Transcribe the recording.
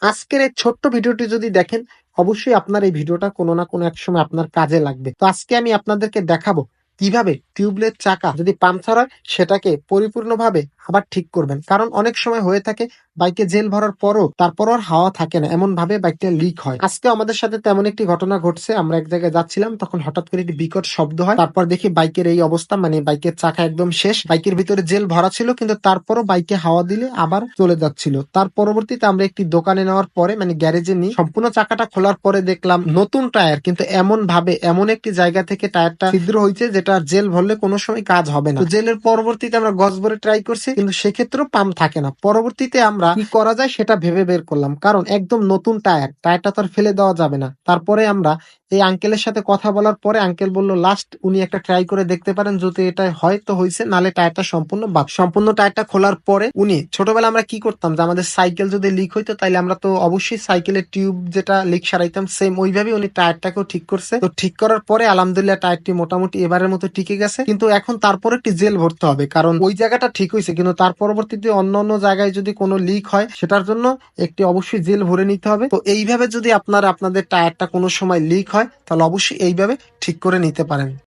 আজকের এই ছোট্ট ভিডিওটি যদি দেখেন, অবশ্যই আপনার এই ভিডিওটা কোনো না কোনো এক সময় আপনার কাজে লাগবে। তো আজকে আমি আপনাদেরকে দেখাবো কিভাবে টিউবলের চাকা যদি পাংচার হয় সেটাকে পরিপূর্ণভাবে আবার ঠিক করবেন। কারণ অনেক সময় হয়ে থাকে বাইকে জেল ভরার পরও তারপরও আর হাওয়া থাকে না, এমন ভাবে বাইকটা লিক হয়। আজকে আমাদের সাথে তেমন একটি ঘটনা ঘটছে। আমরা এক জায়গায় যাচ্ছিলাম, তখন হঠাৎ করে একটি বিকট শব্দ হয়। তারপর দেখি বাইকের এই অবস্থা, মানে বাইকের চাকা একদম শেষ। বাইকের ভিতরে জেল ভরা ছিল, কিন্তু তারপরও বাইকে হাওয়া দিলে আবার চলে যাচ্ছিল। তার পরবর্তীতে আমরা একটি দোকানে নেওয়ার পরে, মানে গ্যারেজে নিয়ে সম্পূর্ণ চাকাটা খোলার পরে দেখলাম নতুন টায়ার, কিন্তু এমন ভাবে এমন একটি জায়গা থেকে টায়ারটা ছিদ্র হয়েছে যেটা জেল ভরলে কোনো সময় কাজ হবে না। তো জেলের পরবর্তীতে আমরা গজ ভরে ট্রাই করছি, কিন্তু সেক্ষেত্রেও পাম্প থাকে না। পরবর্তীতে আমরা কি করা যায় সেটা ভেবে বের করলাম, কারণ একদম নতুন টায়ারটা তো আর ফেলে দেওয়া যাবে না। তারপরে আমরা এই আঙ্কেলের সাথে কথা বলার পরে আঙ্কেল বলল লাস্ট উনি একটা ট্রাই করে দেখতে পারেন, যদি এটা হয় তো হয়েছে, নালে টায়ারটা সম্পূর্ণ বাদ। সম্পূর্ণ টায়ারটা খোলার পরে উনি, ছোটবেলা আমরা কি করতাম যে আমাদের সাইকেল যদি লিক হইতো তাইলে আমরা তো অবশ্যই সাইকেলের টিউব যেটা লিক সারাইতাম, সেম ওইভাবে উনি টায়ারটাকেও ঠিক করছে। তো ঠিক করার পরে আলহামদুলিল্লাহ টায়ারটি মোটামুটি এবারের মতো টিকে গেছে। কিন্তু এখন তারপরে একটি জেল ভরতে হবে, কারণ ওই জায়গাটা ঠিক হয়েছে, কিন্তু তার পরবর্তীতে অন্য অন্য জায়গায় যদি কোনো লিক হয় সেটার জন্য একটি অবশ্যই জেল ভরে নিতে হবে। তো এইভাবে যদি আপনারা আপনাদের টায়ারটা কোনো সময় লিক হয় তাহলে অবশ্যই এইভাবে ঠিক করে নিতে পারেন।